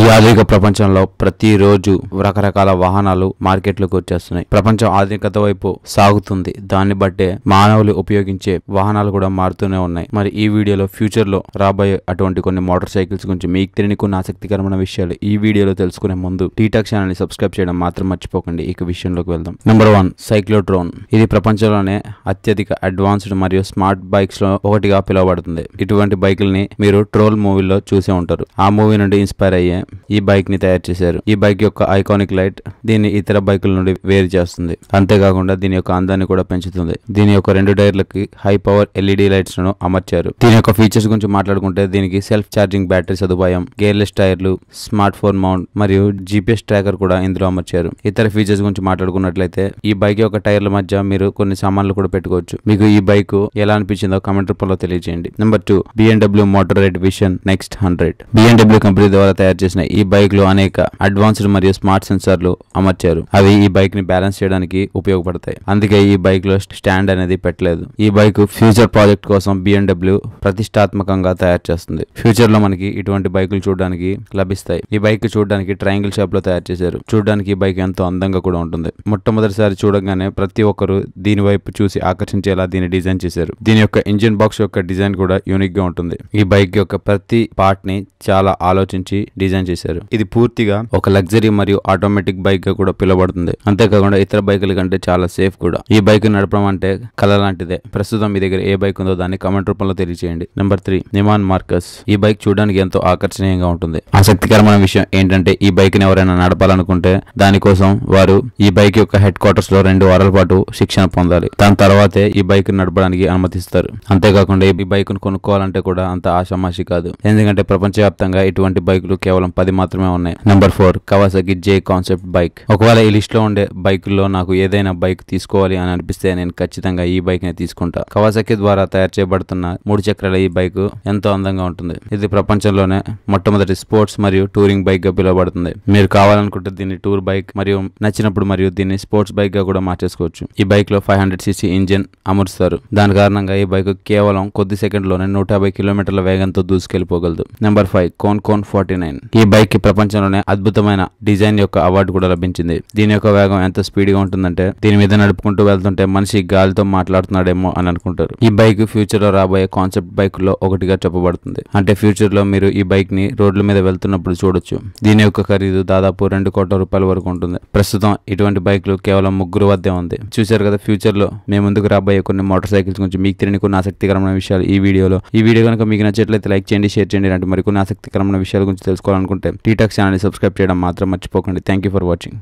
ఈ ఆధునిక ప్రపంచంలో ప్రతిరోజు రకరకాల వాహనాలు మార్కెట్లోకి వచ్చేస్తున్నాయి. ప్రపంచం ఆధునికత వైపు సాగుతుంది. దాన్ని బట్టే మానవులు ఉపయోగించే వాహనాలు కూడా మారుతూనే ఉన్నాయి. మరి ఈ వీడియోలో ఫ్యూచర్ లో రాబోయే అటువంటి కొన్ని మోటార్ సైకిల్స్ గురించి మీకు తెలియని కొన్ని ఆసక్తికరమైన విషయాలు ఈ వీడియోలో తెలుసుకునే ముందు టీటాక్ ఛానల్ ని సబ్స్క్రైబ్ చేయడం మాత్రం మర్చిపోకండి. ఇక విషయంలోకి వెళ్దాం. Number 1, cyclotron. ఇది ప్రపంచంలోనే అత్యధిక అడ్వాన్స్డ్ మరియు స్మార్ట్ బైక్స్ లో ఒకటిగా పిలువబడుతుంది. ఇటువంటి బైకుల్ని మీరు ట్రోల్ మూవీలో చూసే ఉంటారు. ఆ మూవీ నుండి ఇన్స్పైర్ అయ్యే ఈ బైక్ ని తయారు చేశారు. ఈ బైక్ యొక్క ఐకానిక్ లైట్ దీన్ని ఇతర బైకుల నుండి వేరు చేస్తుంది. అంతేకాకుండా దీని యొక్క అందాన్ని కూడా పెంచుతుంది. దీని యొక్క 2 టైర్లకి హై పవర్ ఎల్ఈడి లైట్స్ ను అమర్చారు. దీని యొక్క ఫీచర్స్ గురించి మాట్లాడుకుంటే దీనికి సెల్ఫ్ ఛార్జింగ్ బ్యాటరీ సదుపాయం, గేర్లెస్ టైర్లు, స్మార్ట్ ఫోన్ మౌంట్ మరియు జీపీఎస్ ట్రాకర్ కూడా ఇందులో అమర్చారు. ఇతర ఫీచర్స్ గురించి మాట్లాడుకున్నట్లయితే ఈ బైక్ యొక్క టైర్ల మధ్య మీరు కొన్ని సామాన్లు కూడా పెట్టుకోవచ్చు. మీకు ఈ బైక్ ఎలా అనిపించిందో కామెంట్ రూపంలో తెలియజేయండి. Number 2, BMW Motorrad vision next 100. BMW company ద్వారా తయారు చేసిన ఈ బైక్ లో అనేక అడ్వాన్స్డ్ మరియు స్మార్ట్ సెన్సార్లు అమర్చారు. అవి ఈ బైక్ ని బ్యాలెన్స్ చేయడానికి ఉపయోగపడతాయి. అందుకే ఈ బైక్ లో స్టాండ్ అనేది పెట్టలేదు. ఈ బైక్ ఫ్యూచర్ ప్రాజెక్ట్ కోసం BMW ప్రతిష్టాత్మకంగా తయారు చేస్తుంది. ఫ్యూచర్ లో మనకి ఇటువంటి బైకులు చూడడానికి లభిస్తాయి. ఈ బైక్ చూడడానికి ట్రయాంగిల్ షేప్ లో తయారు చేశారు. చూడడానికి ఈ బైక్ ఎంతో అందంగా కూడా ఉంటుంది. మొట్టమొదటిసారి చూడగానే ప్రతి ఒక్కరు దీని వైపు చూసి ఆకర్షించేలా దీన్ని డిజైన్ చేశారు. దీని యొక్క ఇంజిన్ బాక్స్ యొక్క డిజైన్ కూడా యూనిక్ గా ఉంటుంది. ఈ బైక్ యొక్క ప్రతి పార్ట్ ని చాలా ఆలోచించి డిజైన్ చేశారు. ఇది పూర్తిగా ఒక లగ్జరీ మరియు ఆటోమేటిక్ బైక్ గా కూడా పిలువబడుతుంది. అంతేకాకుండా ఇతర బైకుల కంటే చాలా సేఫ్ కూడా. ఈ బైక్ నడపడం అంటే కళ లాంటిదే. ప్రస్తుతం మీ దగ్గర ఏ బైక్ ఉందో దాన్ని కామెంట్ రూపంలో తెలియజేయండి. Number 3, Neiman Marcus. ఈ బైక్ చూడడానికి ఎంతో ఆకర్షణీయంగా ఉంటుంది. ఆసక్తికరమైన విషయం ఏంటంటే ఈ బైక్ ని ఎవరైనా నడపాలనుకుంటే దానికోసం వారు ఈ బైక్ యొక్క హెడ్ క్వార్టర్స్ లో 2 వారాల పాటు శిక్షణ పొందాలి. దాని తర్వాతే ఈ బైక్ నడపడానికి అనుమతిస్తారు. అంతేకాకుండా ఈ బైక్ ను కొనుక్కోవాలంటే కూడా అంత ఆషామాషి కాదు. ఎందుకంటే ప్రపంచవ్యాప్తంగా ఇటువంటి బైకులు కేవలం 10 మాత్రమే ఉన్నాయి. నెంబర్ 4, కవాసాకి జే కాన్సెప్ట్ బైక్. ఒకవేళ ఈ లిస్ట్ లో ఉండే బైకుల్లో నాకు ఏదైనా బైక్ తీసుకోవాలి అని అనిపిస్తే నేను ఖచ్చితంగా ఈ బైక్ ని తీసుకుంటా. కవాసాకి ద్వారా తయారు చేయబడుతున్న 3 చక్రాల ఈ బైక్ ఎంతో అందంగా ఉంటుంది. ఇది ప్రపంచంలోనే మొట్టమొదటి స్పోర్ట్స్ మరియు టూరింగ్ బైక్ గా పిలువబడుతుంది. మీరు కావాలనుకుంటే దీన్ని టూర్ బైక్ మరియు నచ్చినప్పుడు మరియు దీన్ని స్పోర్ట్స్ బైక్ గా కూడా మార్చేసుకోవచ్చు. ఈ బైక్ లో 500cc ఇంజిన్ అమర్చుతారు. దాని కారణంగా ఈ బైక్ కేవలం కొద్ది సెకండ్లోనే 150 కిలోమీటర్ల వేగంతో దూసుకెళ్లిపోగలదు. Number 5, cone 49. ఈ బైక్ కి ప్రపంచంలోనే అద్భుతమైన డిజైన్ యొక్క అవార్డు కూడా లభించింది. దీని యొక్క వేగం ఎంత స్పీడ్ గా ఉంటుందంటే దీని మీద నడుపుకుంటూ వెళ్తుంటే మనిషి గాలితో మాట్లాడుతున్నాడేమో అని అనుకుంటారు. ఈ బైక్ ఫ్యూచర్ లో రాబోయే కాన్సెప్ట్ బైక్ లో ఒకటిగా చెప్పబడుతుంది. అంటే ఫ్యూచర్ లో మీరు ఈ బైక్ ని రోడ్ల మీద వెళ్తున్నప్పుడు చూడొచ్చు. దీని యొక్క ఖరీదు దాదాపు 2 కోట్ల రూపాయల వరకు ఉంటుంది. ప్రస్తుతం ఇటువంటి బైక్లు కేవలం 3 వద్దే ఉంది. చూశారు కదా, ఫ్యూచర్ లో మేము ముందుకు రాబోయే కొన్ని మోటార్ సైకిల్స్ గురించి మీకు తెలియని కొన్ని ఆసక్తికరమైన విషయాలు ఈ వీడియోలో. ఈ వీడియో కనుక మీకు నచ్చినట్లయితే లైక్ చేయండి, షేర్ చేయండి. ఇలాంటి మరికొన్ని ఆసక్తికరమైన విషయాల గురించి తెలుసుకోవాలనుకుంటే టీటాక్ ఛానల్ ని సబ్స్క్రైబ్ చేయడం మాత్రం మర్చిపోకండి. Thank you for watching.